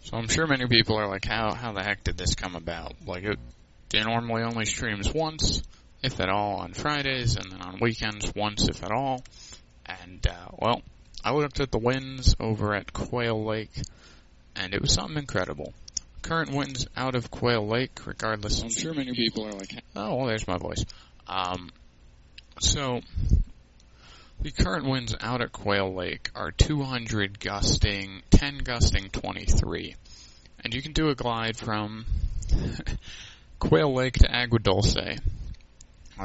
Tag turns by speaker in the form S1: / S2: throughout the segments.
S1: So I'm sure many people are like, how the heck did this come about? Like, it normally only streams once, if at all, on Fridays, and then on weekends once, if at all. And, well, I looked at the winds over at Quail Lake, and it was something incredible. Current winds out of Quail Lake, regardless. I'm sure many people are like, oh, well, there's my voice. So, the current winds out at Quail Lake are 200 gusting, 10 gusting 23. And you can do a glide from Quail Lake to Agua Dulce.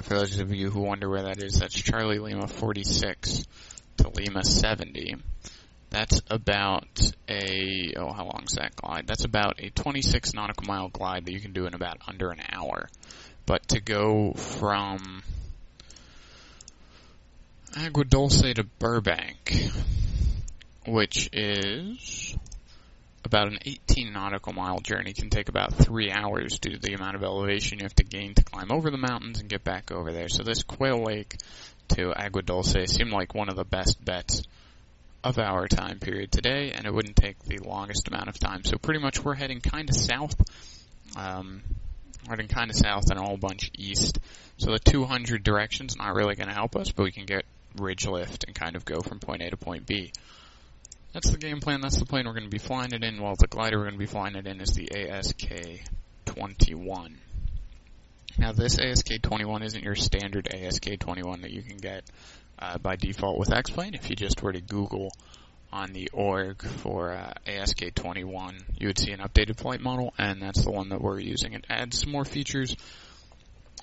S1: For those of you who wonder where that is, that's Charlie Lima 46 to Lima 70. That's about how long is that glide? That's about a 26 nautical mile glide that you can do in about under an hour. But to go from Agua Dulce to Burbank, which is about an 18 nautical mile journey, can take about 3 hours due to the amount of elevation you have to gain to climb over the mountains and get back over there. So this Quail Lake to Agua Dulce seemed like one of the best bets of our time period today, and it wouldn't take the longest amount of time. So pretty much we're heading kind of south. Heading kind of south and a whole bunch east. So the 200 direction's not really going to help us, but we can get ridge lift and kind of go from point A to point B. That's the game plan. That's the plane we're going to be flying it in. Well, the glider we're going to be flying it in is the ASK-21. Now, this ASK-21 isn't your standard ASK-21 that you can get by default with X-Plane. If you just were to Google on the org for ASK-21, you would see an updated flight model, and that's the one that we're using. It adds some more features.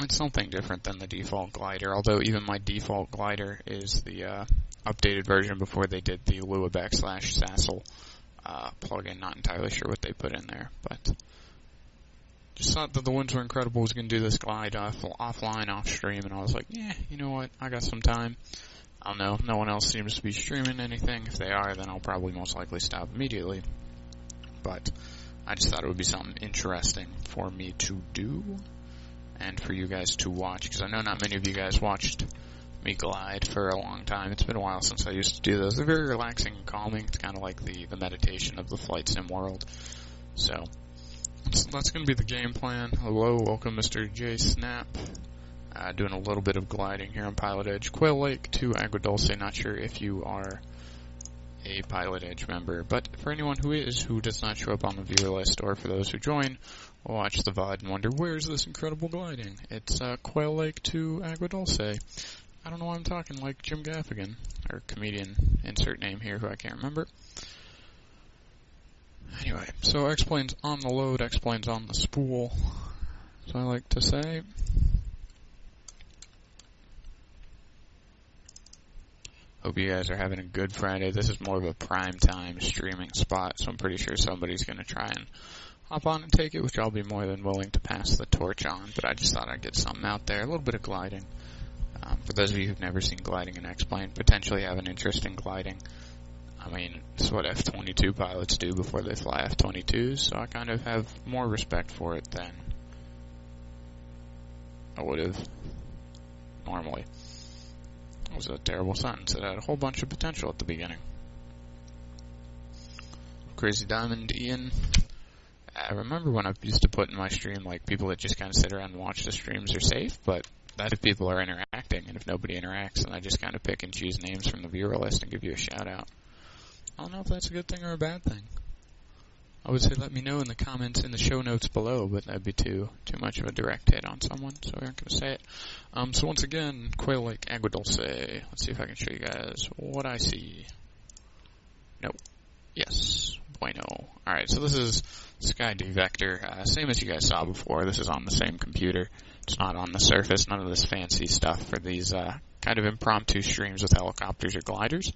S1: It's something different than the default glider, although even my default glider is the updated version before they did the Lua/Sassel plugin. Not entirely sure what they put in there, but just thought that the winds were incredible. I was going to do this glide offline, off stream, and I was like, yeah, you know what, I got some time. I don't know, no one else seems to be streaming anything. If they are, then I'll probably most likely stop immediately. But I just thought it would be something interesting for me to do and for you guys to watch, because I know not many of you guys watched me glide for a long time. It's been a while since I used to do those. They're very relaxing and calming. It's kind of like the meditation of the flight sim world. So that's going to be the game plan. Hello, welcome Mr. J Snap. Doing a little bit of gliding here on Pilotedge. Quail Lake to Agua Dulce. Not sure if you are a Pilotedge member, but for anyone who does not show up on the viewer list, or for those who join, will watch the VOD and wonder, where's this incredible gliding? It's Quail Lake to Agua Dulce. I don't know why I'm talking like Jim Gaffigan, or comedian, insert name here, who I can't remember. Anyway, so X-Plane's on the load, X-Plane's on the spool, as I like to say. Hope you guys are having a good Friday. This is more of a prime time streaming spot, so I'm pretty sure somebody's going to try and hop on and take it, which I'll be more than willing to pass the torch on. But I just thought I'd get something out there, a little bit of gliding. For those of you who've never seen gliding in X-Plane, potentially have an interest in gliding. I mean, it's what F-22 pilots do before they fly F-22s, so I kind of have more respect for it than I would have normally. It was a terrible sentence. It had a whole bunch of potential at the beginning. Crazy Diamond, Ian. I remember when I used to put in my stream, like, people that just kind of sit around and watch the streams are safe, but that if people are interacting, and if nobody interacts, then I just kind of pick and choose names from the viewer list and give you a shout out. I don't know if that's a good thing or a bad thing. I would say let me know in the comments in the show notes below, but that'd be too much of a direct hit on someone, so we aren't going to say it. So once again, Quail Lake, Agua Dulce. Let's see if I can show you guys what I see. Nope. Yes. Bueno. Alright, so this is SkyD Vector. Same as you guys saw before. This is on the same computer. It's not on the surface. None of this fancy stuff for these kind of impromptu streams with helicopters or gliders.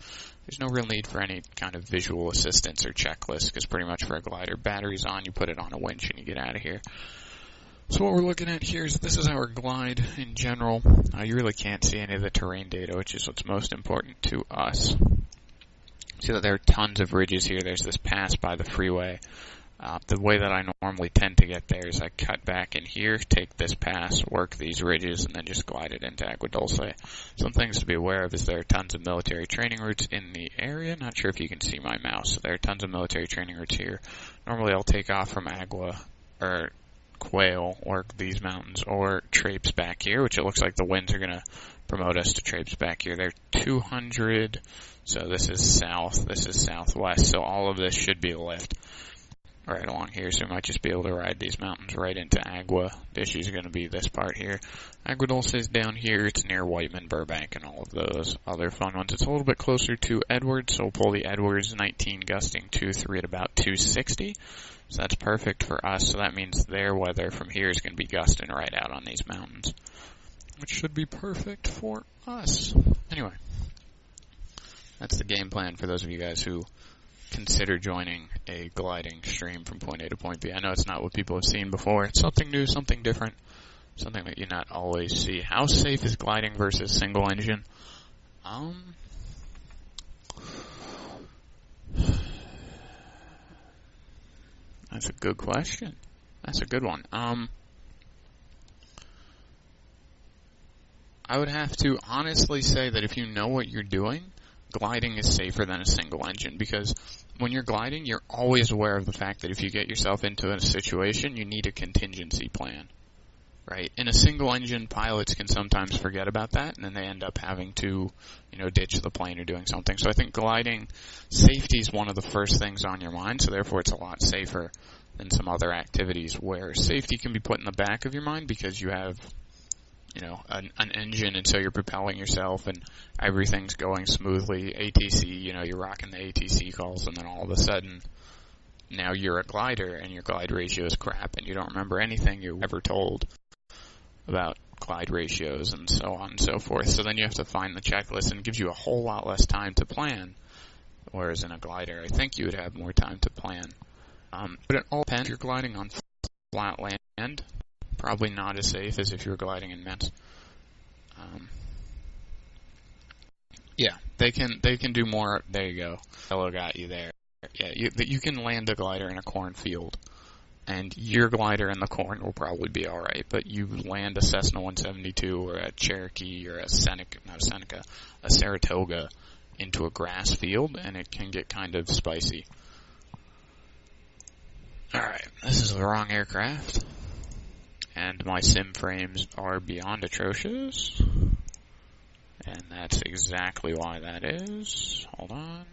S1: There's no real need for any kind of visual assistance or checklist, because pretty much for a glider, battery's on, you put it on a winch, and you get out of here. So what we're looking at here is this is our glide in general. You really can't see any of the terrain data, which is what's most important to us. See that there are tons of ridges here. There's this pass by the freeway The way that I normally tend to get there is I cut back in here, take this pass, work these ridges, and then just glide it into Agua Dulce. Some things to be aware of is there are tons of military training routes in the area. Not sure if you can see my mouse. There are tons of military training routes here. Normally I'll take off from Quail, work these mountains, or traipse back here, which it looks like the winds are going to promote us to traipse back here. They're 200, so this is south, this is southwest, so all of this should be lift right along here, so we might just be able to ride these mountains right into Agua. The issue is going to be this part here. Agua Dulce is down here. It's near Whiteman, Burbank, and all of those other fun ones. It's a little bit closer to Edwards, so we'll pull the Edwards 19 gusting 2-3 at about 260. So that's perfect for us. So that means their weather from here is going to be gusting right out on these mountains, which should be perfect for us. Anyway, that's the game plan for those of you guys who consider joining a gliding stream from point A to point B. I know it's not what people have seen before. It's something new, something different, something that you not always see. How safe is gliding versus single engine? That's a good question. That's a good one. I would have to honestly say that if you know what you're doing, gliding is safer than a single engine, because when you're gliding, you're always aware of the fact that if you get yourself into a situation, you need a contingency plan, right? In a single engine, pilots can sometimes forget about that, and then they end up having to, ditch the plane or doing something. So I think gliding, safety is one of the first things on your mind, so therefore it's a lot safer than some other activities where safety can be put in the back of your mind because you have an engine, and so you're propelling yourself and everything's going smoothly. ATC, you're rocking the ATC calls, and then all of a sudden now you're a glider and your glide ratio is crap and you don't remember anything you were ever told about glide ratios and so on and so forth. So then you have to find the checklist, and it gives you a whole lot less time to plan, whereas in a glider I think you would have more time to plan. But it all depends. If you're gliding on flat land, probably not as safe as if you're gliding in mountains. Yeah, they can do more. There you go. Hello, got you there. Yeah, you can land a glider in a cornfield, and your glider in the corn will probably be all right. But you land a Cessna 172 or a Cherokee or a Saratoga into a grass field, and it can get kind of spicy. All right, this is the wrong aircraft. And my sim frames are beyond atrocious. And that's exactly why that is. Hold on.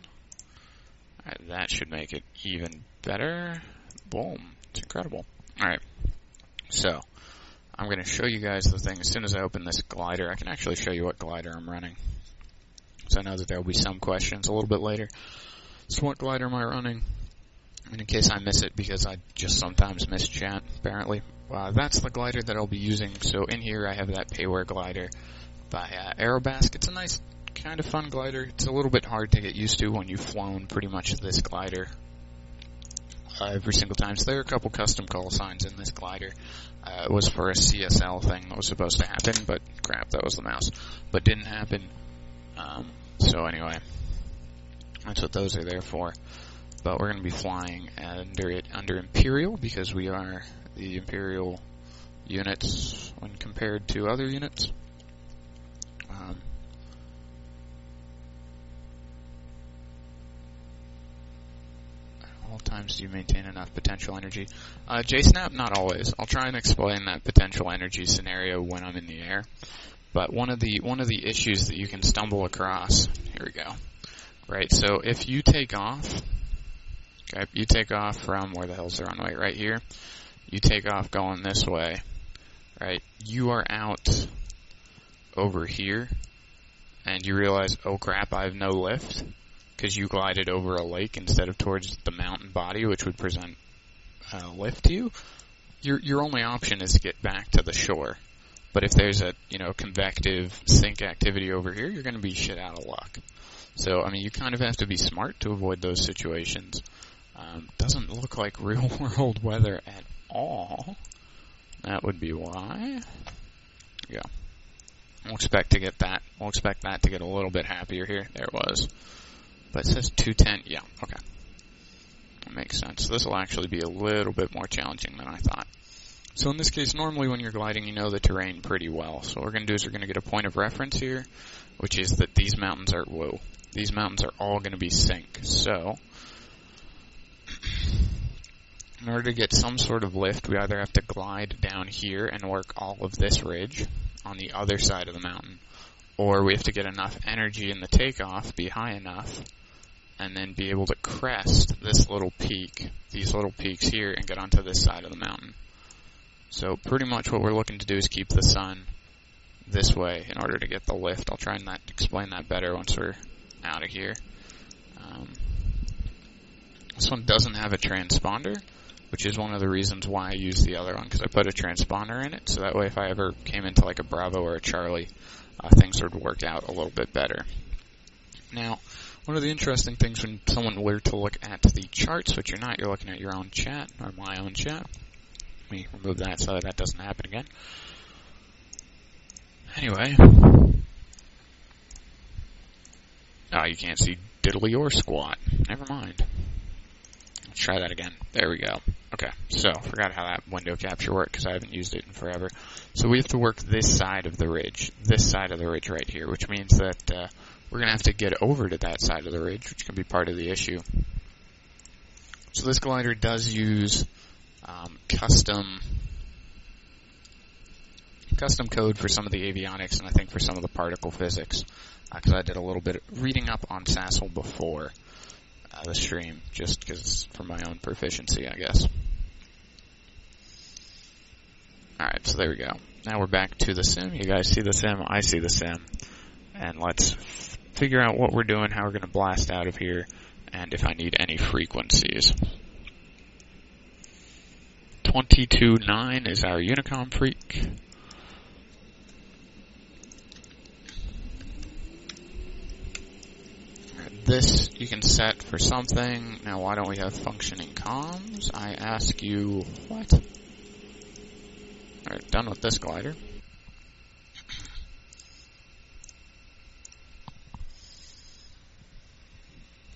S1: Alright, that should make it even better. Boom. It's incredible. Alright. So, I'm going to show you guys the thing. As soon as I open this glider, I can actually show you what glider I'm running. So I know that there will be some questions a little bit later. So what glider am I running? And in case I miss it, because I just sometimes miss chat, apparently. That's the glider that I'll be using. So in here I have that Payware glider by Aerobask. It's a nice, kind of fun glider. It's a little bit hard to get used to when you've flown pretty much this glider every single time. So there are a couple custom call signs in this glider. It was for a CSL thing that was supposed to happen, but crap, that was the mouse. But didn't happen. So anyway, that's what those are there for. But we're going to be flying under Imperial, because we are the Imperial units when compared to other units. At all times do you maintain enough potential energy? JSNAP, not always. I'll try and explain that potential energy scenario when I'm in the air. But one of the issues that you can stumble across, here we go. Right, so if you take off, okay, you take off from, where the hell's the runway, right here. You take off going this way, right? You are out over here, and you realize, oh crap, I have no lift, because you glided over a lake instead of towards the mountain body, which would present lift to you. Your only option is to get back to the shore. But if there's a convective sink activity over here, you're going to be shit out of luck. So I mean, you kind of have to be smart to avoid those situations. Doesn't look like real world weather at all. That would be why. Yeah. We'll expect to get that. We'll expect that to get a little bit happier here. There it was. But it says 210. Yeah, okay. That makes sense. This will actually be a little bit more challenging than I thought. So in this case, normally when you're gliding, you know the terrain pretty well. So what we're going to do is we're going to get a point of reference here, which is that these mountains are, these mountains are all going to be sink. So in order to get some sort of lift, we either have to glide down here and work all of this ridge on the other side of the mountain, or we have to get enough energy in the takeoff, be high enough, and then be able to crest this little peak, these little peaks here, and get onto this side of the mountain. So pretty much what we're looking to do is keep the sun this way in order to get the lift. I'll try and explain that better once we're out of here. This one doesn't have a transponder, which is one of the reasons why I use the other one, because I put a transponder in it, so that way if I ever came into like a Bravo or a Charlie, things would work out a little bit better. Now, one of the interesting things when someone were to look at the charts, which you're not, you're looking at your own chat, or my own chat. Let me remove that so that doesn't happen again. Anyway. Oh, you can't see diddly or squat. Never mind. Let's try that again. There we go. Okay, so forgot how that window capture worked because I haven't used it in forever. So we have to work this side of the ridge right here, which means that we're going to have to get over to that side of the ridge, which can be part of the issue. So this glider does use custom code for some of the avionics and I think for some of the particle physics, because I did a little bit of reading up on Sassel before the stream, just because for my own proficiency, I guess. Alright, so there we go. Now we're back to the sim. You guys see the sim, I see the sim. And let's figure out what we're doing, how we're going to blast out of here, and if I need any frequencies. 22.9 is our Unicom freak. This you can set for something. Now why don't we have functioning comms? I ask you what? Alright, done with this glider.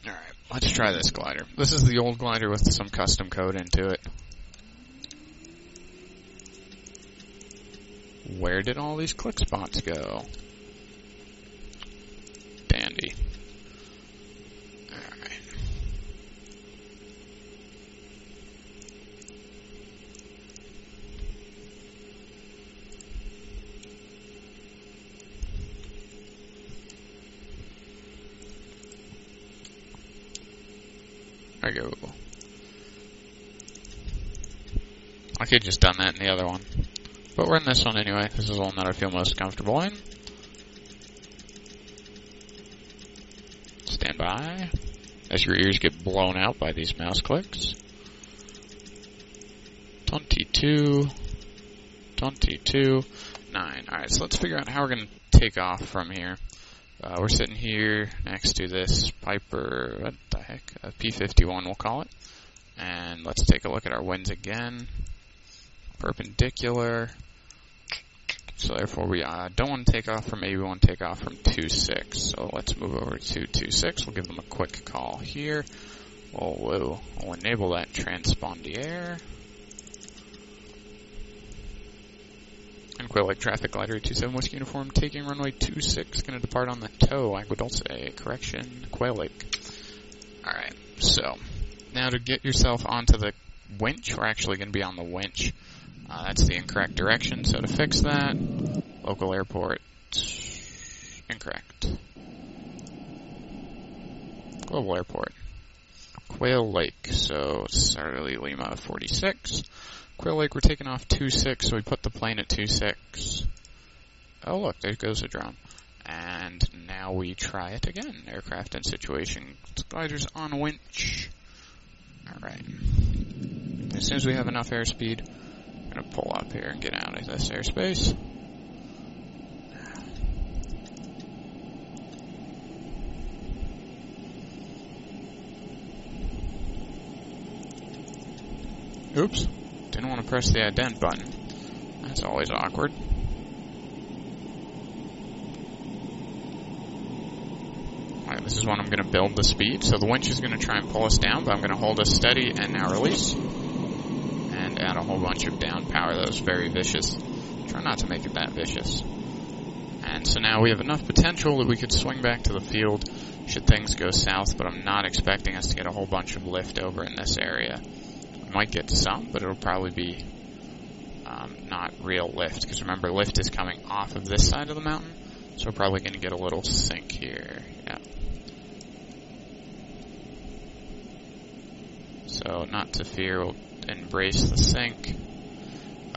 S1: Alright, let's try this glider. This is the old glider with some custom code into it. Where did all these click spots go? Dandy. Alright. There we go. I could have just done that in the other one. But we're in this one anyway. This is the one that I feel most comfortable in. Stand by. As your ears get blown out by these mouse clicks. 22. 22. 9. Alright, so let's figure out how we're going to take off from here. We're sitting here next to this Piper, what the heck, a P-51 we'll call it. And let's take a look at our winds again. Perpendicular. So therefore we don't want to take off from A, we want to take off from 2.6. So let's move over to 2.6. We'll give them a quick call here. We'll enable that transpondier. And Quail Traffic Glider 27 Whiskey Uniform taking runway 26. Going to depart on the toe. Agua Dulce. Correction. Quail Lake. Alright, so now to get yourself onto the winch, we're actually going to be on the winch. That's the incorrect direction, so to fix that, local airport, incorrect. Global airport. Quail Lake, so Charlie Lima 46. Quail Lake, we're taking off 2.6, so we put the plane at 2.6. Oh look, there goes a drum. And now we try it again. Aircraft in situation. Gliders on winch. Alright. As soon as we have enough airspeed, we're going to pull up here and get out of this airspace. Oops. Didn't want to press the ident button. That's always awkward. Alright, And this is when I'm going to build the speed. So the winch is going to try and pull us down, but I'm going to hold us steady and now release. And add a whole bunch of down power. That was very vicious. Try not to make it that vicious. And so now we have enough potential that we could swing back to the field should things go south, but I'm not expecting us to get a whole bunch of lift over in this area. We might get some, but it'll probably be not real lift, because remember, lift is coming off of this side of the mountain, so we're probably going to get a little sink here. Yeah. So not to fear, we'll embrace the sink.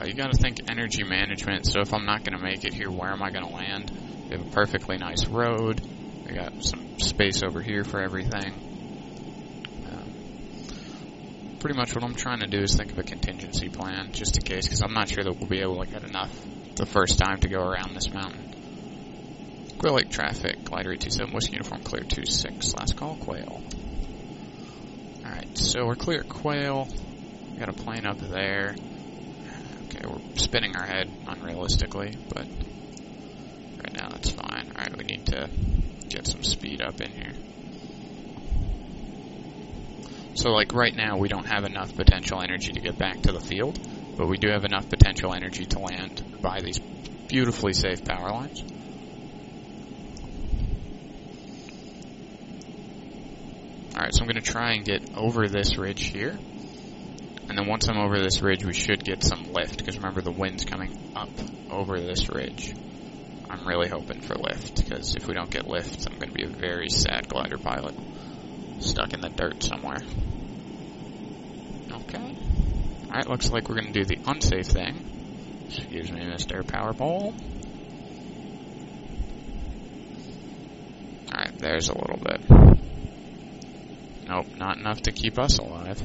S1: You got to think energy management. So if I'm not going to make it here, where am I going to land? We have a perfectly nice road. We got some space over here for everything. Pretty much what I'm trying to do is think of a contingency plan, just in case, because I'm not sure that we'll be able to get enough the first time to go around this mountain. Quail Lake traffic, glider 827, Whiskey Uniform, clear 26, last call, Quail. Alright, so we're clear at Quail. We got a plane up there. Okay, we're spinning our head unrealistically, but right now that's fine. Alright, we need to get some speed up in here. So like right now we don't have enough potential energy to get back to the field, but we do have enough potential energy to land by these beautifully safe power lines. Alright, so I'm going to try and get over this ridge here. And then once I'm over this ridge, we should get some lift, because remember, the wind's coming up over this ridge. I'm really hoping for lift, because if we don't get lift, I'm going to be a very sad glider pilot, stuck in the dirt somewhere. Okay. Alright, looks like we're going to do the unsafe thing. Excuse me, Mr. Power Pole. Alright, there's a little bit. Nope, not enough to keep us alive.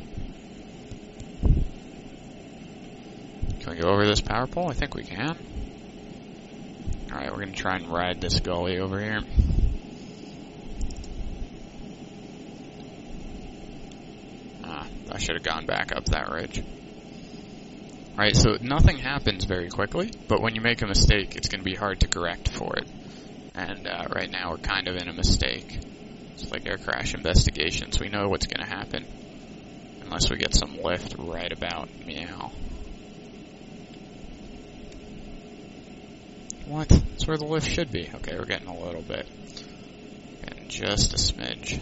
S1: Can we go over this power pole? I think we can. Alright, we're going to try and ride this gully over here. I should have gone back up that ridge. Alright, so nothing happens very quickly, but when you make a mistake, it's going to be hard to correct for it. And right now we're kind of in a mistake. It's like air crash investigations. We know what's going to happen. Unless we get some lift right about meow. What? That's where the lift should be. Okay, we're getting a little bit. Getting just a smidge.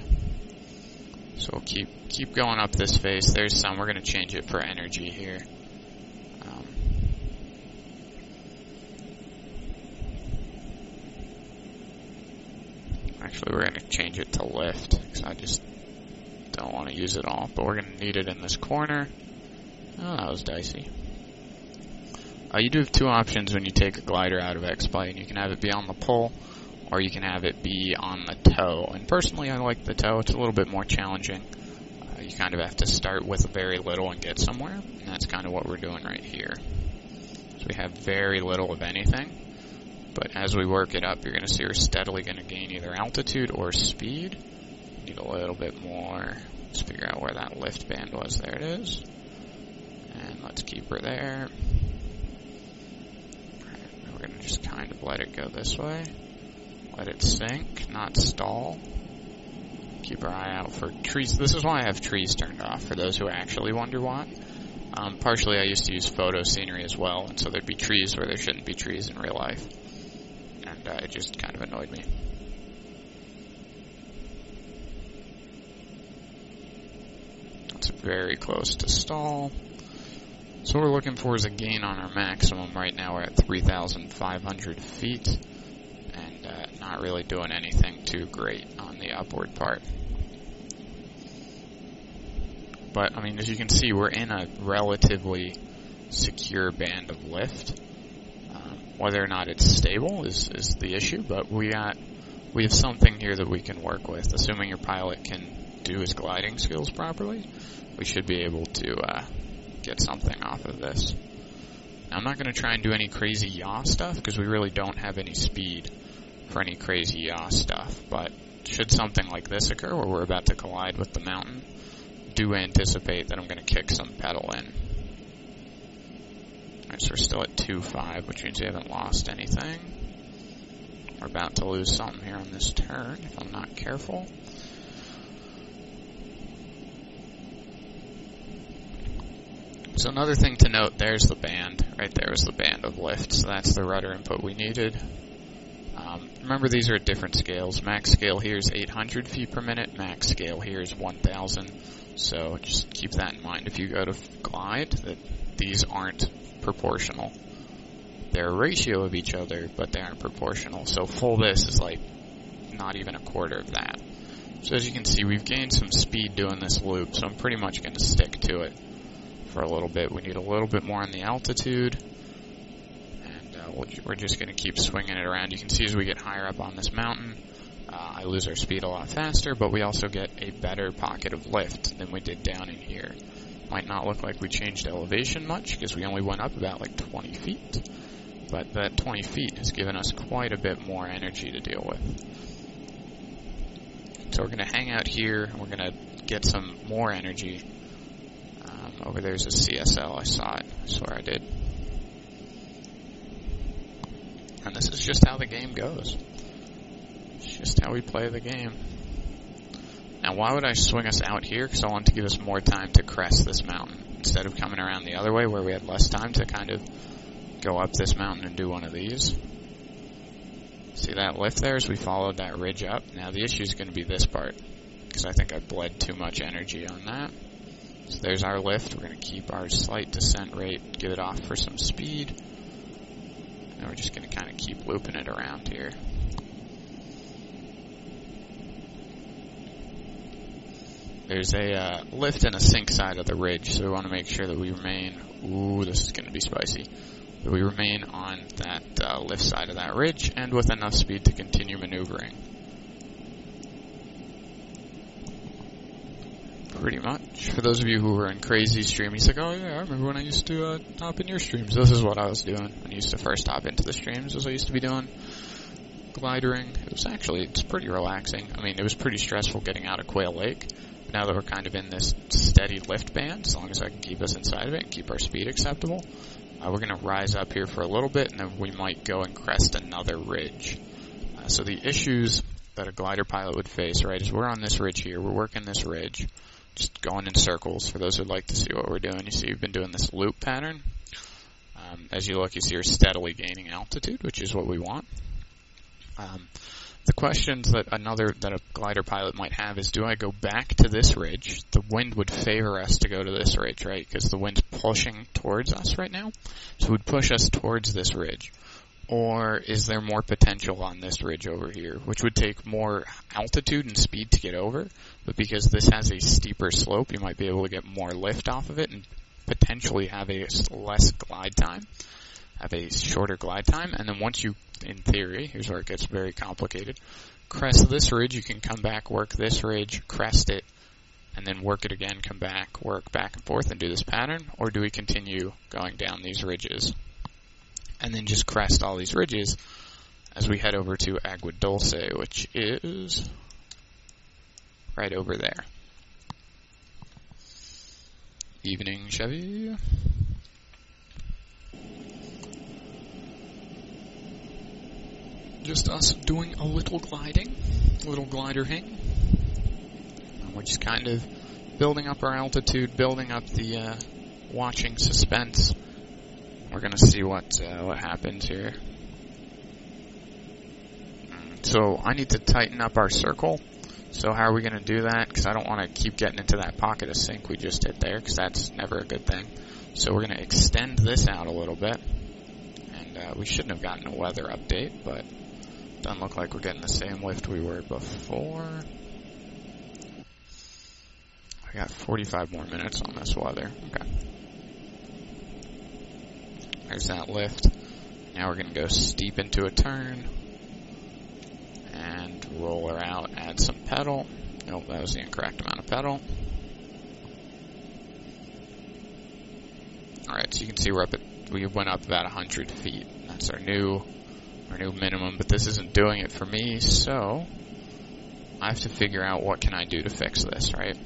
S1: So we'll keep going up this face. There's some. We're going to change it for energy here. Actually, we're going to change it to lift, because I just don't want to use it all. But we're going to need it in this corner. Oh, that was dicey. You do have two options when you take a glider out of X-Plane. You can have it be on the pole, or you can have it be on the toe. And personally, I like the toe. It's a little bit more challenging. You kind of have to start with very little and get somewhere, and that's kind of what we're doing right here. So we have very little of anything, but as we work it up, you're going to see we're steadily going to gain either altitude or speed. Need a little bit more. Let's figure out where that lift band was. There it is. And let's keep her there. We're going to just kind of let it go this way. Let it sink, not stall. Keep our eye out for trees. This is why I have trees turned off, for those who actually wonder why. Partially I used to use photo scenery as well, and so there'd be trees where there shouldn't be trees in real life. And it just kind of annoyed me. That's very close to stall. So what we're looking for is a gain on our maximum. Right now we're at 3,500 feet, and not really doing anything too great on the upward part. But, I mean, as you can see, we're in a relatively secure band of lift. Whether or not it's stable is the issue, but we have something here that we can work with. Assuming your pilot can do his gliding skills properly, we should be able to get something off of this. Now, I'm not going to try and do any crazy yaw stuff, because we really don't have any speed for any crazy yaw stuff, but should something like this occur, where we're about to collide with the mountain, do anticipate that I'm going to kick some pedal in. Alright, so we're still at 2.5, which means we haven't lost anything. We're about to lose something here on this turn if I'm not careful. So another thing to note, there's the band. Right there was the band of lift. So that's the rudder input we needed. Remember, these are at different scales. Max scale here is 800 feet per minute. Max scale here is 1,000. So just keep that in mind. If you go to glide, that these aren't proportional. They're a ratio of each other, but they aren't proportional. So full this is like not even a quarter of that. So as you can see, we've gained some speed doing this loop, so I'm pretty much going to stick to it for a little bit. We need a little bit more on the altitude, and we're just going to keep swinging it around. You can see as we get higher up on this mountain, I lose our speed a lot faster, but we also get a better pocket of lift than we did down in here. Might not look like we changed elevation much, because we only went up about like 20 feet. But that 20 feet has given us quite a bit more energy to deal with. So we're going to hang out here, and we're going to get some more energy. Over there's a CSL, I saw it. I swear I did. And this is just how the game goes. It's just how we play the game. Now, why would I swing us out here? Because I want to give us more time to crest this mountain, instead of coming around the other way where we had less time to kind of go up this mountain and do one of these. See that lift there as we followed that ridge up? Now the issue is going to be this part, because I think I bled too much energy on that. So there's our lift. We're going to keep our slight descent rate, give it off for some speed, and we're just going to kind of keep looping it around here. There's a lift and a sink side of the ridge, so we want to make sure that we remain, ooh, this is going to be spicy, that we remain on that lift side of that ridge and with enough speed to continue maneuvering. Pretty much. For those of you who were in Crazy's stream, he's like, oh yeah, I remember when I used to hop in your streams. This is what I was doing when I used to first hop into the streams, was I used to be doing glidering. It's pretty relaxing. I mean, it was pretty stressful getting out of Quail Lake. But now that we're kind of in this steady lift band, as long as I can keep us inside of it and keep our speed acceptable, we're going to rise up here for a little bit, and then we might go and crest another ridge. So the issues that a glider pilot would face, right, is we're on this ridge here. We're working this ridge, just going in circles. For those who'd like to see what we're doing, you see we've been doing this loop pattern. As you look, you see we're steadily gaining altitude, which is what we want. The questions that a glider pilot might have is, do I go back to this ridge? The wind would favor us to go to this ridge, right? Because the wind's pushing towards us right now. So it would push us towards this ridge. Or is there more potential on this ridge over here, which would take more altitude and speed to get over, but because this has a steeper slope, you might be able to get more lift off of it and potentially have a less glide time, have a shorter glide time, and then once you, in theory, here's where it gets very complicated, crest this ridge, you can come back, work this ridge, crest it, and then work it again, come back, work back and forth and do this pattern, or do we continue going down these ridges? And then just crest all these ridges as we head over to Agua Dulce, which is right over there. Evening, Chevy. Just us doing a little gliding, a little glider hang. And we're just kind of building up our altitude, building up the watching suspense. We're going to see what happens here. So I need to tighten up our circle. So how are we going to do that? Because I don't want to keep getting into that pocket of sink we just hit there, because that's never a good thing. So we're going to extend this out a little bit. And we shouldn't have gotten a weather update, but it doesn't look like we're getting the same lift we were before. I got 45 more minutes on this weather. Okay. There's that lift. Now we're going to go steep into a turn and roll her out, add some pedal. Nope, that was the incorrect amount of pedal. Alright, so you can see we went up about 100 feet. That's our new minimum, but this isn't doing it for me, so I have to figure out what can I do to fix this, right?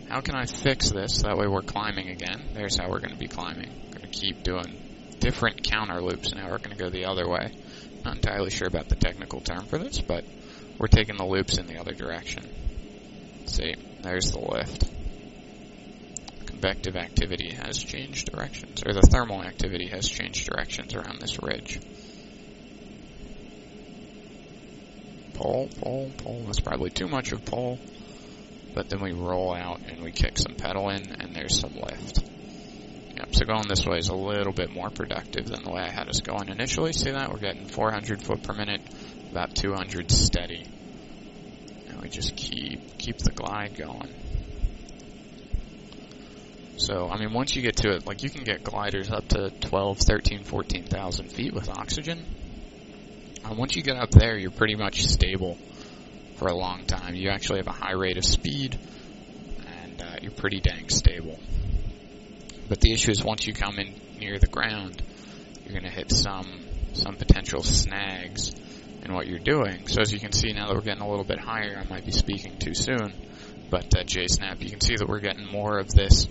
S1: How can I fix this? That way we're climbing again. There's how we're going to be climbing. We're going to keep doing different counter loops. Now we're going to go the other way. Not entirely sure about the technical term for this, but we're taking the loops in the other direction. See, there's the lift. Convective activity has changed directions, or the thermal activity has changed directions around this ridge. Pull, pull, pull. That's probably too much of pull. But then we roll out and we kick some pedal in, and there's some lift. Yep, so going this way is a little bit more productive than the way I had us going initially. See that? We're getting 400 foot per minute, about 200 steady. And we just keep the glide going. So, I mean, once you get to it, like, you can get gliders up to 12, 13, 14,000 feet with oxygen. Once you get up there, you're pretty much stable for a long time. You actually have a high rate of speed, and you're pretty dang stable. But the issue is once you come in near the ground, you're going to hit some potential snags in what you're doing. So as you can see, now that we're getting a little bit higher, I might be speaking too soon, but JSnap, you can see that we're getting more of this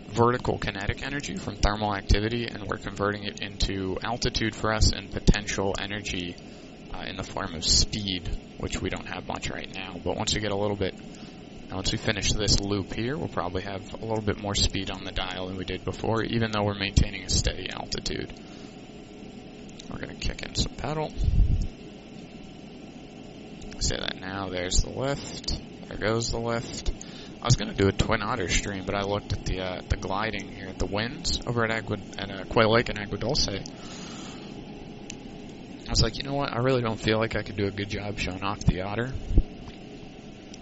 S1: vertical kinetic energy from thermal activity, and we're converting it into altitude for us and potential energy in the form of speed, which we don't have much right now. But once we get a little bit, once we finish this loop here, we'll probably have a little bit more speed on the dial than we did before, even though we're maintaining a steady altitude. We're going to kick in some pedal. Say that now. There's the lift. There goes the lift. I was going to do a Twin Otter stream, but I looked at the gliding here, the winds over at Quail Lake and Agua Dulce. I was like, you know what? I really don't feel like I could do a good job showing off the Otter.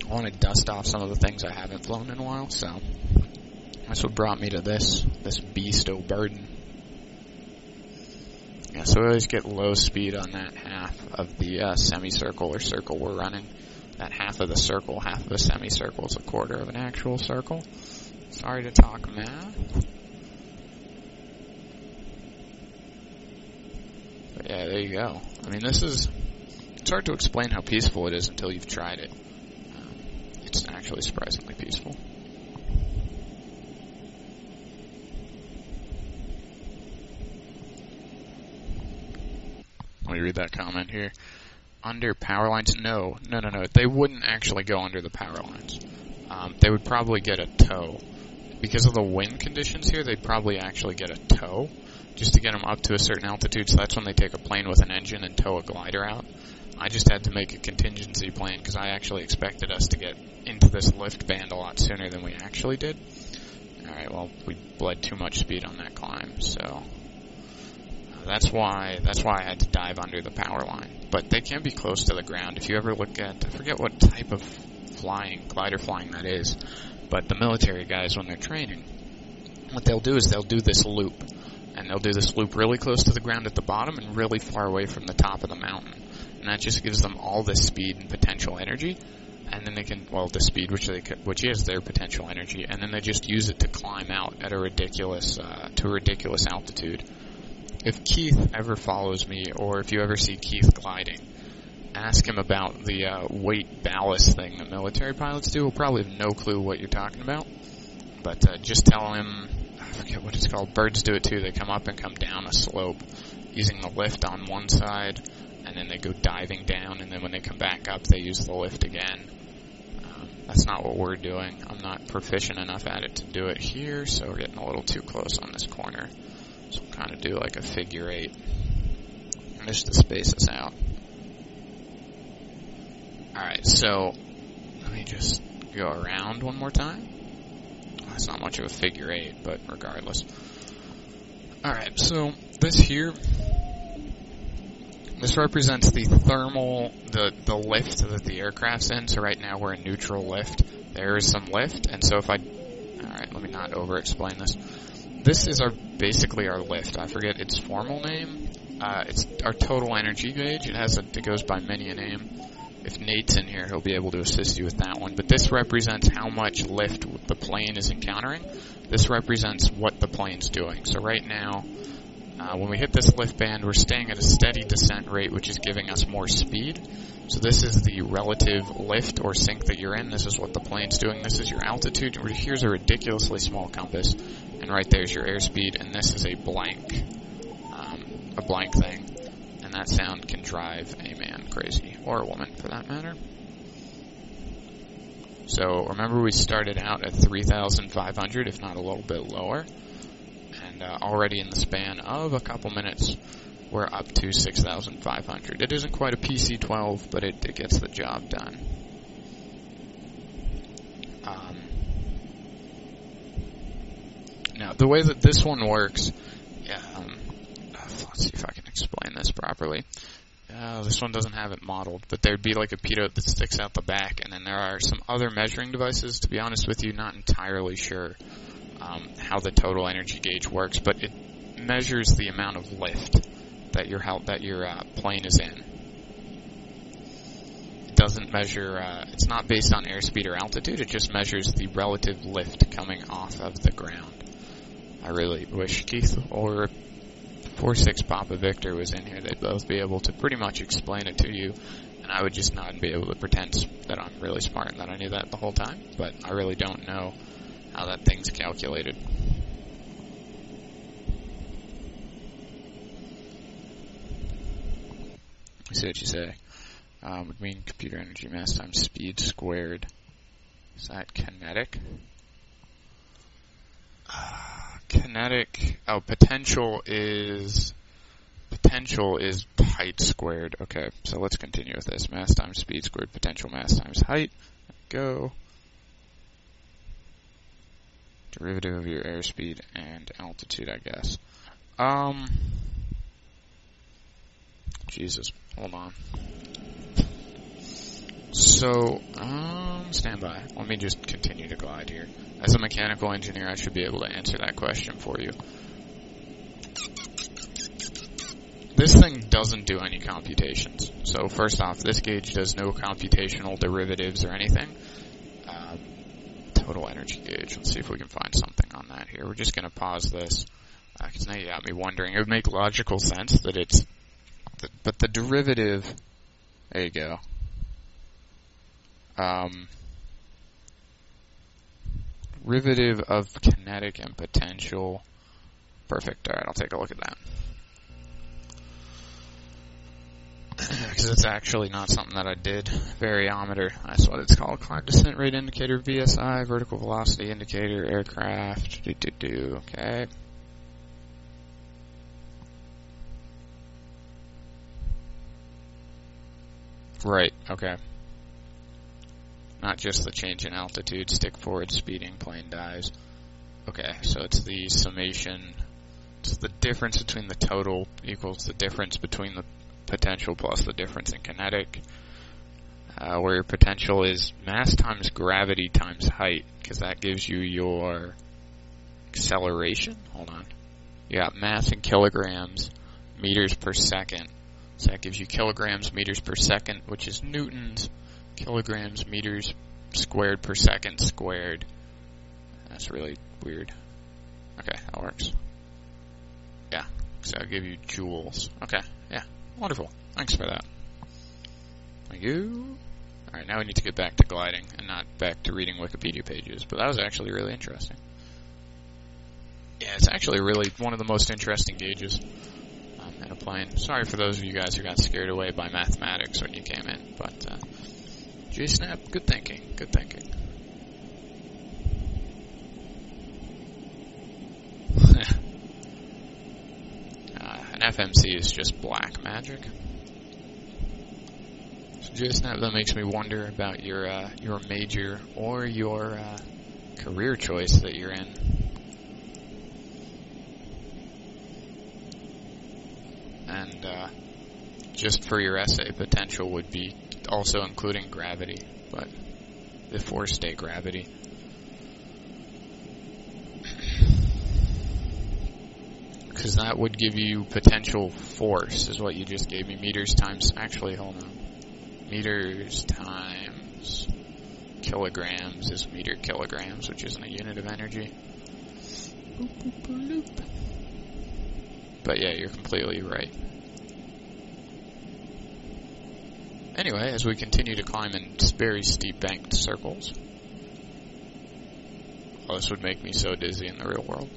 S1: I want to dust off some of the things I haven't flown in a while, so that's what brought me to this beast of burden. Yeah, so we always get low speed on that half of the semicircle or circle we're running. That half of the circle, half of the semicircle is a quarter of an actual circle. Sorry to talk math. But yeah, there you go. I mean, it's hard to explain how peaceful it is until you've tried it. It's actually surprisingly peaceful. Let me read that comment here. Under power lines? No. They wouldn't actually go under the power lines. They would probably get a tow. Because of the wind conditions here, they'd probably actually get a tow just to get them up to a certain altitude. So that's when they take a plane with an engine and tow a glider out. I just had to make a contingency plan because I actually expected us to get into this lift band a lot sooner than we actually did. Alright, well, we bled too much speed on that climb, so that's why I had to dive under the power line. But they can be close to the ground. If you ever look at, I forget what type of glider flying that is, but the military guys, when they're training, what they'll do is they'll do this loop. And they'll do this loop really close to the ground at the bottom and really far away from the top of the mountain. And that just gives them all this speed and potential energy. And then they can, well, the speed, which is their potential energy, and then they just use it to climb out at to a ridiculous altitude. If Keith ever follows me, or if you ever see Keith gliding, ask him about the weight ballast thing that military pilots do. He'll probably have no clue what you're talking about. But just tell him, I forget what it's called, birds do it too. They come up and come down a slope using the lift on one side, and then they go diving down, and then when they come back up, they use the lift again. That's not what we're doing. I'm not proficient enough at it to do it here, so we're getting a little too close on this corner. So we'll kind of do like a figure 8, just to space us out. Alright, so let me just go around one more time. That's not much of a figure 8, but regardless. Alright, so this here, this represents the thermal, the lift that the aircraft's in. So right now we're in neutral lift. There is some lift, and so if alright, let me not over-explain this. This is basically our lift. I forget its formal name. It's our total energy gauge. It goes by many a name. If Nate's in here, he'll be able to assist you with that one. But this represents how much lift the plane is encountering. This represents what the plane's doing. So right now, when we hit this lift band, we're staying at a steady descent rate, which is giving us more speed. So this is the relative lift or sink that you're in. This is what the plane's doing. This is your altitude. Here's a ridiculously small compass. And right there's your airspeed. And this is a blank thing. And and that sound can drive a man crazy, or a woman for that matter. So remember, we started out at 3,500, if not a little bit lower, and already in the span of a couple minutes, we're up to 6,500. It isn't quite a PC-12, but it gets the job done. Now, the way that this one works, let's see if I can explain this properly. This one doesn't have it modeled, but there'd be like a pitot that sticks out the back, and then there are some other measuring devices. To be honest with you, not entirely sure how the total energy gauge works, but it measures the amount of lift that your plane is in. It doesn't measure, it's not based on airspeed or altitude, it just measures the relative lift coming off of the ground. I really wish Keith or 46 Papa Victor was in here. They'd both be able to pretty much explain it to you, and I would just nod and be able to pretend that I'm really smart and that I knew that the whole time, but I really don't know how that thing's calculated. Let's see what you say. Would mean computer energy mass times speed squared. Is that kinetic? Kinetic. Oh, potential is height squared. Okay, so let's continue with this. Mass times speed squared, potential mass times height. Go. Derivative of your airspeed and altitude, I guess. Jesus, hold on. So, stand by. Let me just continue to glide here. As a mechanical engineer, I should be able to answer that question for you. This thing doesn't do any computations. So first off, this gauge does no computational derivatives or anything. Total energy gauge. Let's see if we can find something on that here. We're just going to pause this, because now you got me wondering. It would make logical sense that it's... But the derivative... There you go. Derivative of kinetic and potential. Perfect. Alright, I'll take a look at that. Because it's actually not something that I did. Variometer, that's what it's called. Climb descent rate indicator, VSI, vertical velocity indicator, aircraft, okay. Right, okay. Not just the change in altitude, stick forward, speeding, plane dives. Okay, so it's the summation, it's the difference between the total equals the difference between the potential plus the difference in kinetic, where your potential is mass times gravity times height, because that gives you your acceleration. Hold on. You got mass in kilograms, meters per second. So that gives you kilograms, meters per second, which is newtons, kilograms, meters squared per second squared. That's really weird. Okay, that works. Yeah, so I'll give you joules. Okay, yeah, wonderful. Thanks for that. Thank you. Alright, now we need to get back to gliding and not back to reading Wikipedia pages, but that was actually really interesting. Yeah, it's actually really one of the most interesting gauges in a plane. Sorry for those of you guys who got scared away by mathematics when you came in, but J-Snap, good thinking, good thinking. An FMC is just black magic. So J-Snap, that makes me wonder about your major or your career choice that you're in. And just for your essay, potential would be also including gravity, but the four-state gravity. Because that would give you potential force, is what you just gave me. Meters times, actually, hold on. Meters times kilograms is meter kilograms, which isn't a unit of energy. Boop, boop, boop, boop. But yeah, you're completely right. Anyway, as we continue to climb in very steep banked circles. Oh, this would make me so dizzy in the real world.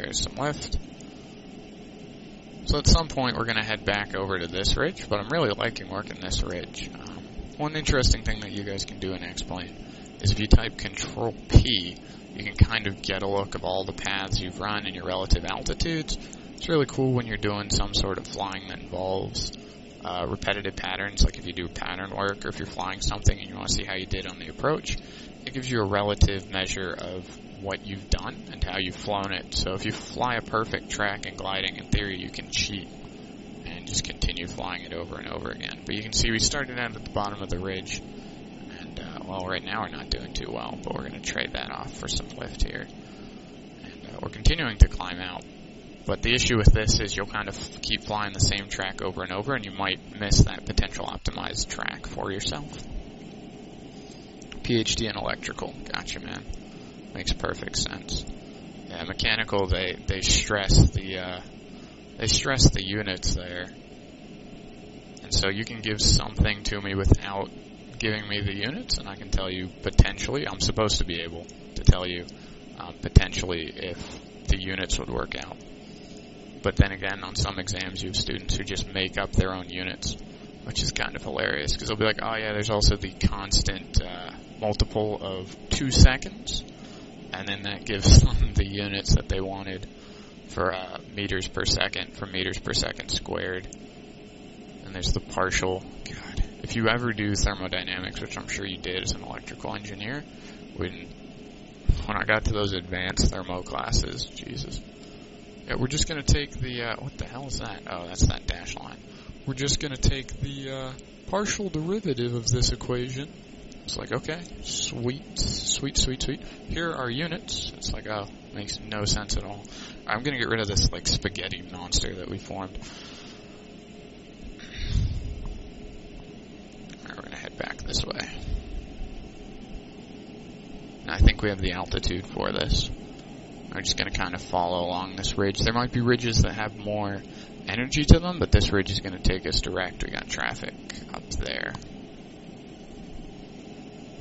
S1: There's some lift. So at some point we're going to head back over to this ridge, but I'm really liking working this ridge. One interesting thing that you guys can do in X-Plane is if you type Control P, you can kind of get a look of all the paths you've run and your relative altitudes. It's really cool when you're doing some sort of flying that involves repetitive patterns, like if you do pattern work or if you're flying something and you want to see how you did on the approach. It gives you a relative measure of what you've done and how you've flown it. So if you fly a perfect track in gliding, in theory you can cheat and just continue flying it over and over again. But you can see we started out at the bottom of the ridge, and well, right now we're not doing too well, but we're going to trade that off for some lift here. And we're continuing to climb out. But the issue with this is you'll kind of keep flying the same track over and over, and you might miss that potential optimized track for yourself. PhD in electrical. Gotcha, man. Makes perfect sense. Yeah, mechanical, they stress the units there. And so you can give something to me without giving me the units, and I can tell you potentially, I'm supposed to be able to tell you potentially if the units would work out. But then again, on some exams you have students who just make up their own units, which is kind of hilarious, because they'll be like, oh yeah, there's also the constant multiple of 2 seconds, and then that gives them the units that they wanted for meters per second, for meters per second squared. And there's the partial. God, if you ever do thermodynamics, which I'm sure you did as an electrical engineer, when I got to those advanced thermo classes, Jesus. Yeah, we're just going to take the, what the hell is that? Oh, that's that dash line. We're just going to take the partial derivative of this equation. It's like, okay, sweet. Here are units. It's like, oh, makes no sense at all. I'm going to get rid of this, like, spaghetti monster that we formed. Alright, we're going to head back this way. And I think we have the altitude for this. We're just going to kind of follow along this ridge. There might be ridges that have more energy to them, but this ridge is going to take us direct. We got traffic up there.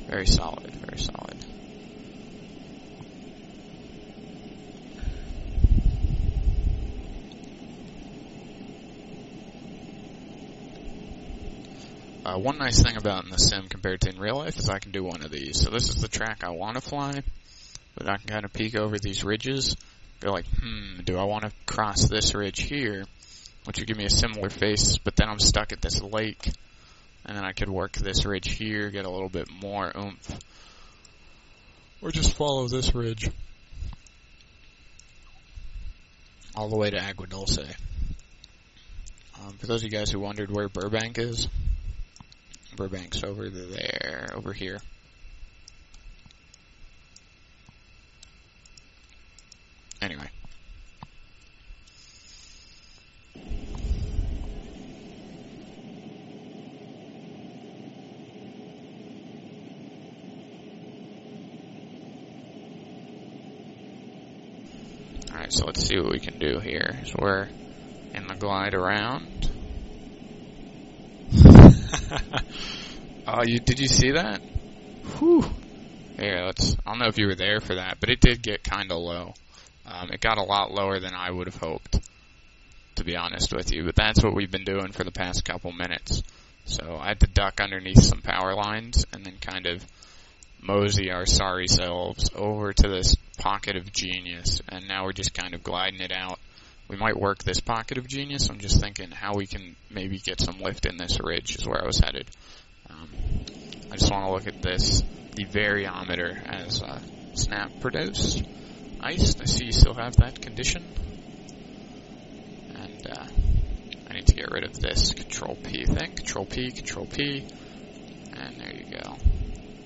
S1: Very solid, very solid. One nice thing about in the sim compared to in real life is I can do one of these. So this is the track I want to fly, but I can kind of peek over these ridges, go like, do I want to cross this ridge here, which would give me a similar face, but then I'm stuck at this lake, and then I could work this ridge here, get a little bit more oomph, or just follow this ridge all the way to Agua Dulce. For those of you guys who wondered where Burbank is, Burbank's over there, over here. Anyway. Alright, so let's see what we can do here. So we're in the glide around. Oh, did you see that? Whew. Here, I don't know if you were there for that, but it did get kind of low. It got a lot lower than I would have hoped, to be honest with you. But that's what we've been doing for the past couple minutes. So I had to duck underneath some power lines and then kind of mosey our sorry selves over to this pocket of genius. And now we're just kind of gliding it out. We might work this pocket of genius. I'm just thinking how we can maybe get some lift in this ridge is where I was headed. I just want to look at this, the variometer as Snap produced. Iced, I see you still have that condition. And I need to get rid of this Control P thing. Control P, and there you go.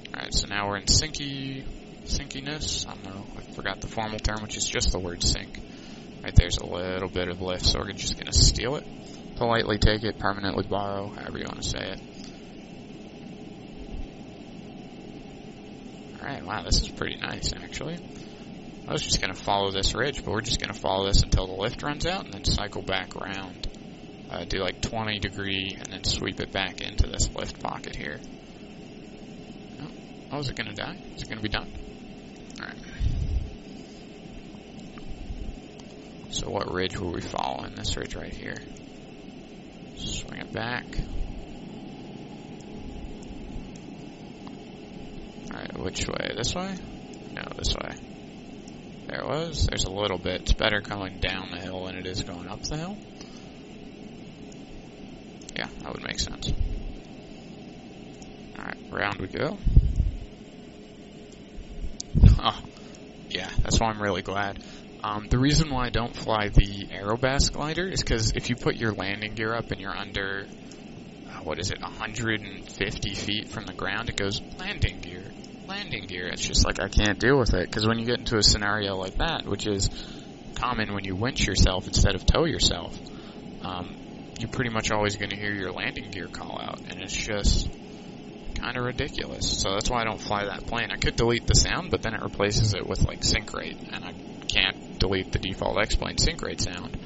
S1: Alright, so now we're in synciness. I don't know, I forgot the formal term, which is just the word sync. Right there's a little bit of lift, so we're just going to steal it. Politely take it, permanently borrow, however you want to say it. Alright, wow, this is pretty nice, actually. I was just going to follow this ridge, but we're just going to follow this until the lift runs out, and then cycle back around. Do like 20 degree, and then sweep it back into this lift pocket here. Oh, is it going to die? Is it going to be done? Alright. So what ridge were we following? This ridge right here. Swing it back. Alright, which way? This way? No, this way. There it was. There's a little bit. It's better coming down the hill than it is going up the hill. Yeah, that would make sense. Alright, round we go. Oh, yeah, that's why I'm really glad. The reason why I don't fly the Aerobask glider is because if you put your landing gear up and you're under, 150 feet from the ground, it goes landing gear. Landing gear. It's just like I can't deal with it, because when you get into a scenario like that, which is common when you winch yourself instead of tow yourself, you're pretty much always going to hear your landing gear call out, and it's just kind of ridiculous. So that's why I don't fly that plane. I could delete the sound, but then it replaces it with like sync rate, and I can't delete the default X-plane sync rate sound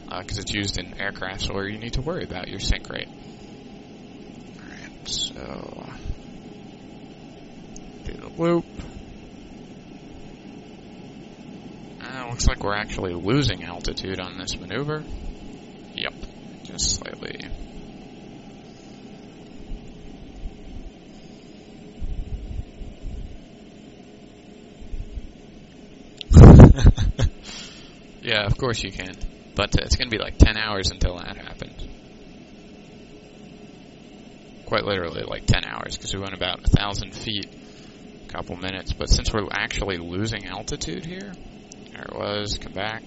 S1: because it's used in aircrafts where you need to worry about your sync rate. Alright, so do the loop. Looks like we're actually losing altitude on this maneuver. Yep, just slightly. Yeah, of course you can. But it's going to be like 10 hours until that happens. Quite literally, like 10 hours, because we went about 1,000 feet, a couple minutes. But since we're actually losing altitude here, there it was, come back.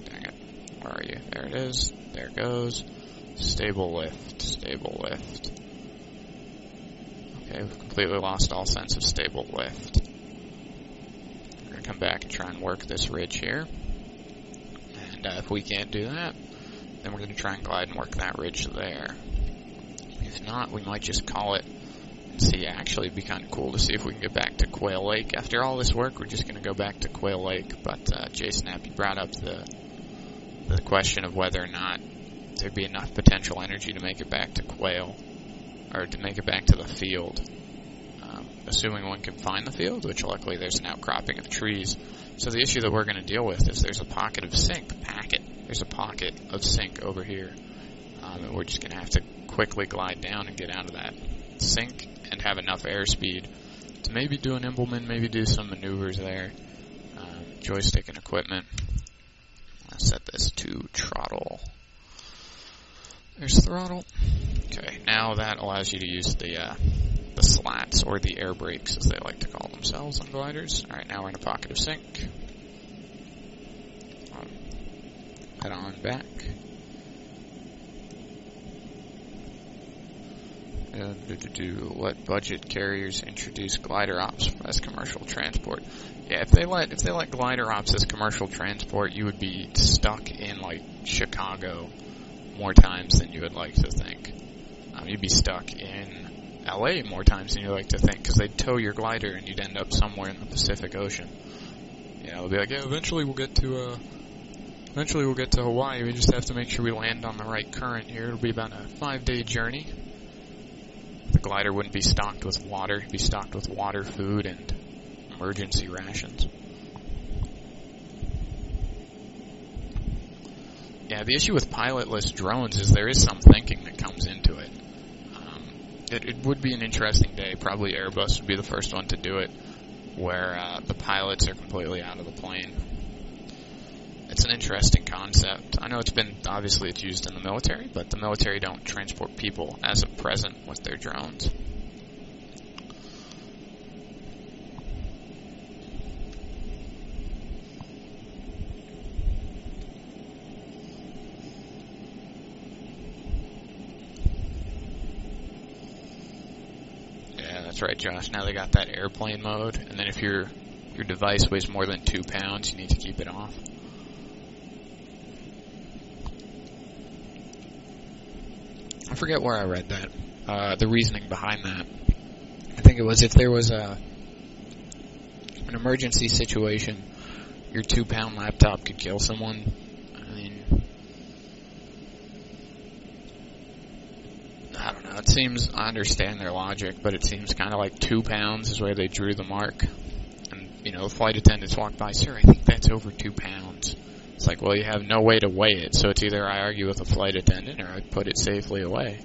S1: Dang it. Where are you? There it is. There it goes. Stable lift, stable lift. Okay, we've completely lost all sense of stable lift. We're going to come back and try and work this ridge here. And if we can't do that, then we're going to try and glide and work that ridge there. If not, we might just call it and see. Actually, it'd be kind of cool to see if we can get back to Quail Lake. After all this work, we're just going to go back to Quail Lake. But Jason Happy brought up the question of whether or not there'd be enough potential energy to make it back to Quail, or to make it back to the field. Assuming one can find the field, which luckily there's an outcropping of trees. So the issue that we're going to deal with is there's a pocket of sink. There's a pocket of sink over here. And we're just going to have to quickly glide down and get out of that sink and have enough airspeed to maybe do an Imbleman, maybe do some maneuvers there. Joystick and equipment. I'll set this to throttle. There's throttle. Okay, now that allows you to use the slats, or the air brakes as they like to call themselves on gliders. Alright, now we're in a pocket of sink. Head on back. Let budget carriers introduce glider ops as commercial transport. Yeah, if they let glider ops as commercial transport, you would be stuck in like Chicago more times than you would like to think. You'd be stuck in LA more times than you like to think, because they'd tow your glider and you'd end up somewhere in the Pacific Ocean. You know, they'll be like, yeah, eventually we'll get to Hawaii. We just have to make sure we land on the right current here. It'll be about a 5-day journey. The glider wouldn't be stocked with water. It'd be stocked with water, food, and emergency rations. Yeah, the issue with pilotless drones is there is some thinking that comes into it. It would be an interesting day. Probably Airbus would be the first one to do it, where the pilots are completely out of the plane. It's an interesting concept. I know it's used in the military, but the military don't transport people as of present with their drones. That's right, Josh. Now they got that airplane mode, and then if your device weighs more than 2 pounds, you need to keep it off. I forget where I read that. The reasoning behind that. I think it was if there was an emergency situation, your 2-pound laptop could kill someone. I mean, I don't know. I understand their logic, but it seems kind of like 2 pounds is where they drew the mark. And, the flight attendants walked by, sir, I think that's over 2 pounds. It's like, well, you have no way to weigh it, so it's either I argue with the flight attendant or I put it safely away.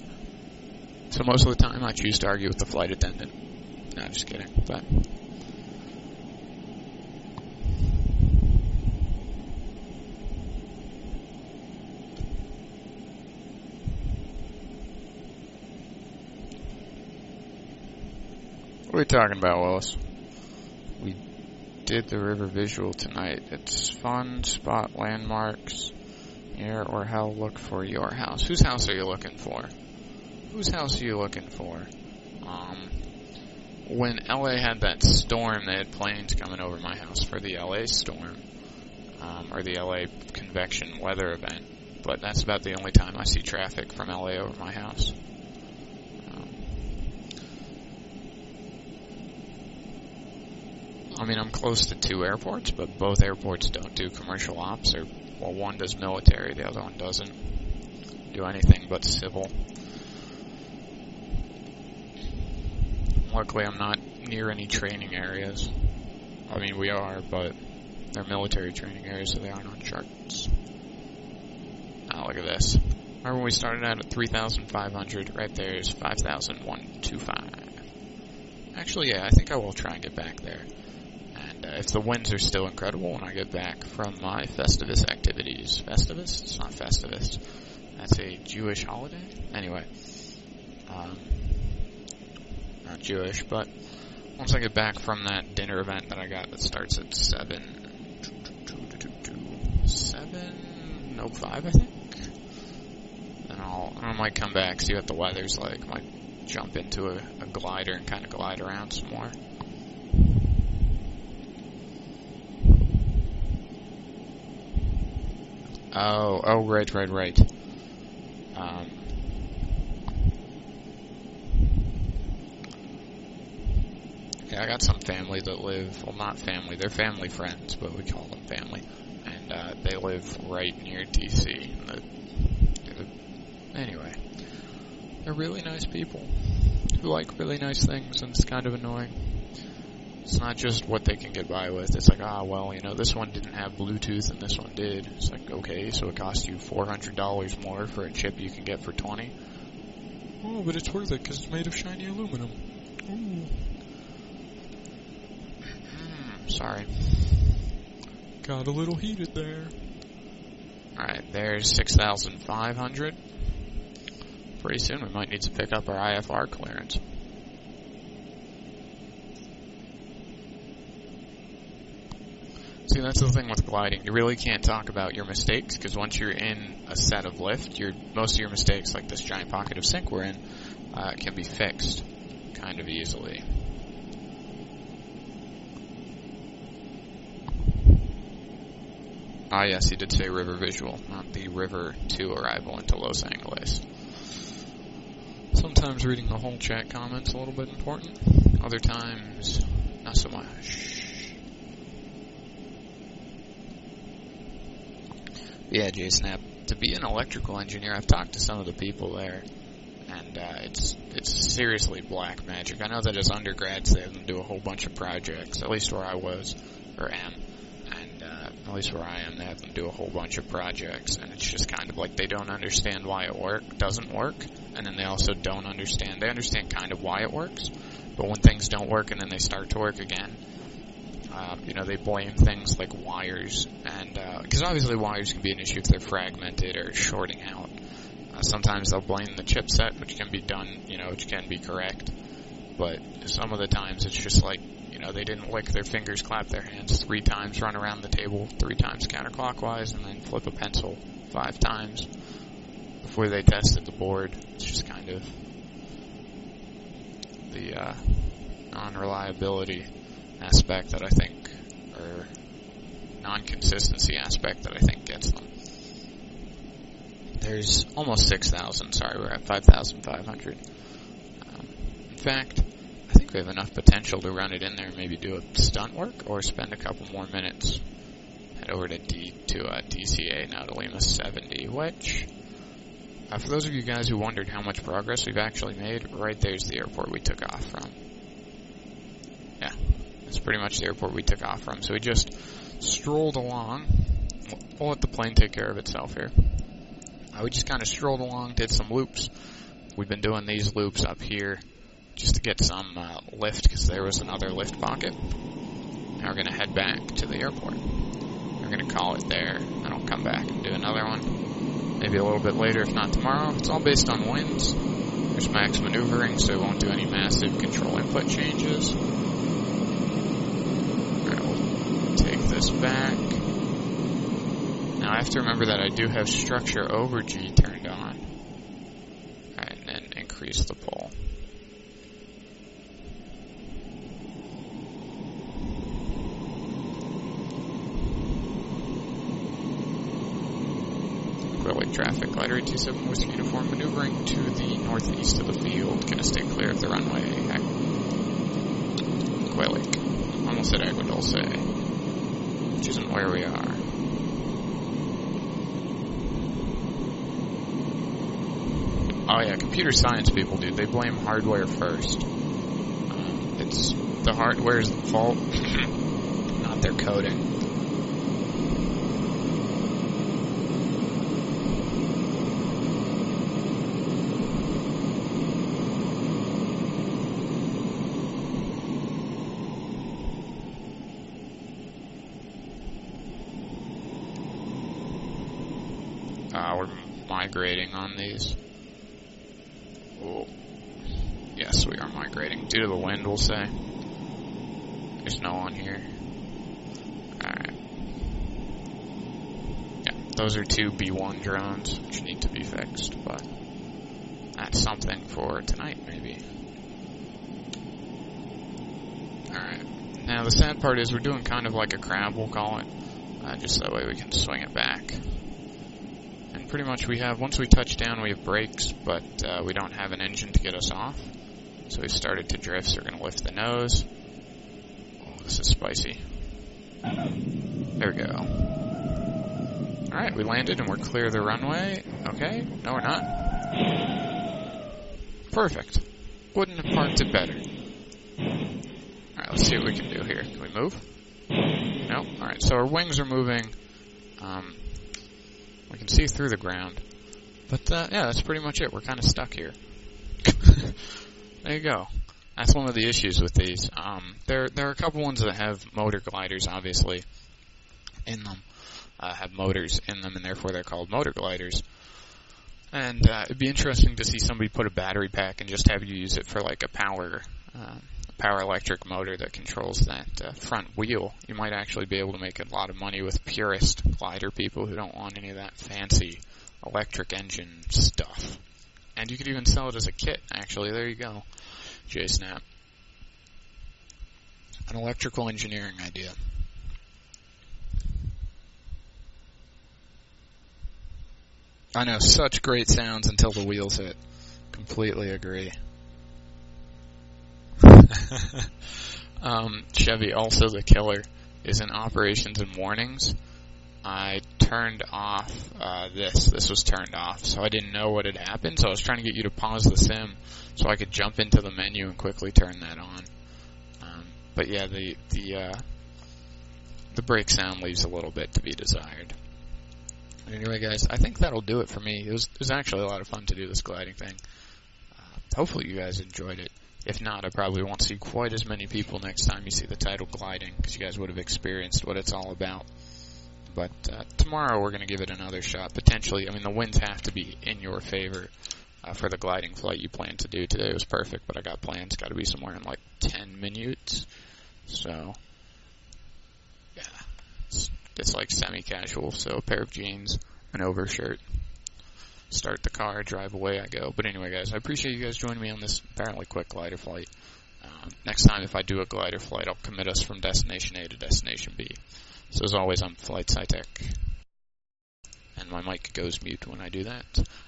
S1: So most of the time I choose to argue with the flight attendant. No, just kidding. But what are we talking about, Willis? We did the river visual tonight. It's fun. Spot landmarks. Air or hell, look for your house. Whose house are you looking for? Whose house are you looking for? When LA had that storm, they had planes coming over my house for the LA storm, or the LA convection weather event. But that's about the only time I see traffic from LA over my house. I mean, I'm close to 2 airports, but both airports don't do commercial ops, or, well, one does military, the other one doesn't do anything but civil. Luckily, I'm not near any training areas. I mean, we are, but they're military training areas, so they aren't on charts. Oh, look at this. Remember when we started out at 3,500? Right there is 5,125. Actually, yeah, I think I will try and get back there. And if the winds are still incredible when I get back from my Festivus activities. Festivus? It's not Festivus. That's a Jewish holiday? Anyway. Not Jewish, but once I get back from that dinner event that I got that starts at 7:05, I think. Then I might come back, see what the weather's like. Might jump into a glider and kind of glide around some more. Oh, right. I got some family that live, well, not family, they're family friends, but we call them family, and they live right near DC. Anyway, they're really nice people who like really nice things, and it's kind of annoying. It's not just what they can get by with. It's like, well, this one didn't have Bluetooth and this one did. It's like, okay, so it cost you $400 more for a chip you can get for $20. Oh, but it's worth it because it's made of shiny aluminum. Ooh. Sorry. Got a little heated there. Alright, there's 6,500. Pretty soon we might need to pick up our IFR clearance. See, that's the thing with gliding. You really can't talk about your mistakes, because once you're in a set of lift, most of your mistakes, like this giant pocket of sink we're in, can be fixed kind of easily. Ah, yes, he did say river visual, not the river to arrival into Los Angeles. Sometimes reading the whole chat comments a little bit important. Other times, not so much. Yeah, JSnap, to be an electrical engineer, I've talked to some of the people there, and it's seriously black magic. I know that as undergrads they have them do a whole bunch of projects, at least where I was, or am. At least where I am, they have them do a whole bunch of projects, and it's just kind of like they don't understand why it doesn't work, and then they also they understand kind of why it works, but when things don't work and then they start to work again, they blame things like wires, and because obviously wires can be an issue if they're fragmented or shorting out. Sometimes they'll blame the chipset, which can be done, which can be correct, but some of the times it's just like, they didn't lick their fingers, clap their hands 3 times, run around the table 3 times counterclockwise, and then flip a pencil 5 times before they tested the board. It's just kind of the non-reliability aspect that I think, or non-consistency aspect that I think gets them. There's almost 6,000, sorry, we're at 5,500. In fact, I think we have enough potential to run it in there and maybe do a stunt work or spend a couple more minutes. Head over to DCA now to Lima 70, which, for those of you guys who wondered how much progress we've actually made, right there's the airport we took off from. Yeah, that's pretty much the airport we took off from. So we just strolled along we'll let the plane take care of itself here. We just kind of strolled along, did some loops. We've been doing these loops up here just to get some lift, because there was another lift pocket. Now we're going to head back to the airport. We're going to call it there, then I'll come back and do another one. Maybe a little bit later, if not tomorrow. It's all based on winds. There's max maneuvering, so it won't do any massive control input changes. Alright, we'll take this back. Now I have to remember that I do have structure over G turned on. Alright, and then increase the pull. Quillic traffic, glider 827 Whiskey Uniform, maneuvering to the northeast of the field. Gonna stay clear of the runway. Quillic. Almost said Agua Dulce, which isn't where we are. Oh yeah, computer science people, dude, they blame hardware first. It's the hardware's the fault, not their coding. We're migrating on these. Oh. Yes, we are migrating. Due to the wind, we'll say. There's no one here. Alright. Yeah, those are two B1 drones, which need to be fixed, but that's something for tonight, maybe. Alright. Now, the sad part is we're doing kind of like a crab, we'll call it. Just that way we can swing it back. And pretty much we have, once we touch down, we have brakes, but we don't have an engine to get us off. So we've started to drift, so we're going to lift the nose. Oh, this is spicy. There we go. Alright, we landed and we're clear of the runway. Okay, no we're not. Perfect. Wouldn't have parked it better. Alright, let's see what we can do here. Can we move? Nope. Alright, so our wings are moving. We can see through the ground. But, yeah, that's pretty much it. We're kind of stuck here. There you go. That's one of the issues with these. There are a couple ones that have motor gliders, obviously, in them. Have motors in them, and therefore they're called motor gliders. And it'd be interesting to see somebody put a battery pack and just have you use it for, like, a power electric motor that controls that front wheel. You might actually be able to make a lot of money with purist glider people who don't want any of that fancy electric engine stuff. And you could even sell it as a kit, actually. There you go. JSnap. An electrical engineering idea. I know, such great sounds until the wheels hit. Completely agree. Chevy, also the killer, is in operations and warnings. I turned off this was turned off, so I didn't know what had happened, so I was trying to get you to pause the sim so I could jump into the menu and quickly turn that on. But yeah, the brake sound leaves a little bit to be desired. Anyway, guys, I think that'll do it for me. It was actually a lot of fun to do this gliding thing. Hopefully you guys enjoyed it. If not, I probably won't see quite as many people next time you see the title gliding, because you guys would have experienced what it's all about. But tomorrow we're going to give it another shot, potentially. I mean, the winds have to be in your favor for the gliding flight you plan to do. Today was perfect, but I got plans. Got to be somewhere in like 10 minutes. So, yeah, it's like semi-casual, so a pair of jeans, an overshirt. Start the car, drive away I go. But anyway, guys, I appreciate you guys joining me on this apparently quick glider flight. Next time, if I do a glider flight, I'll commit us from Destination A to Destination B. So as always, I'm Flight SciTech. And my mic goes mute when I do that.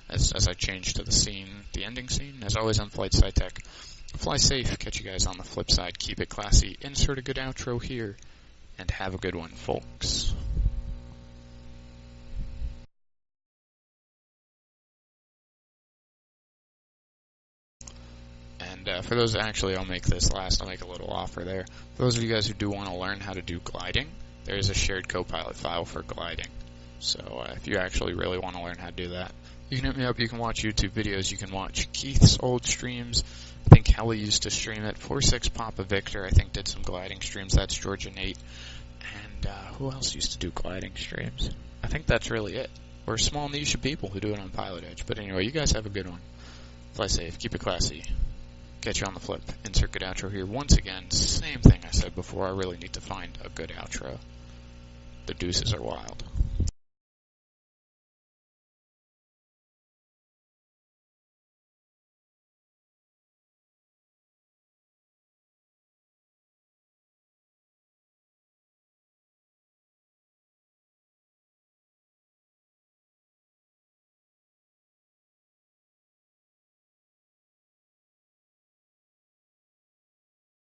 S1: As I change to the ending scene. As always, I'm Flight SciTech. Fly safe, catch you guys on the flip side. Keep it classy. Insert a good outro here. And have a good one, folks. And for those, actually, I'll make this last. I'll make a little offer there. For those of you guys who do want to learn how to do gliding, there is a shared Copilot file for gliding. So if you actually really want to learn how to do that, you can hit me up. You can watch YouTube videos. You can watch Keith's old streams. I think Helly used to stream it. 46 Papa Victor, I think, did some gliding streams. That's Georgia Nate. And who else used to do gliding streams? I think that's really it. We're a small niche of people who do it on Pilotedge. But anyway, you guys have a good one. Fly safe. Keep it classy. Catch you on the flip. Insert good outro here. Once again, same thing I said before. I really need to find a good outro. The deuces are wild.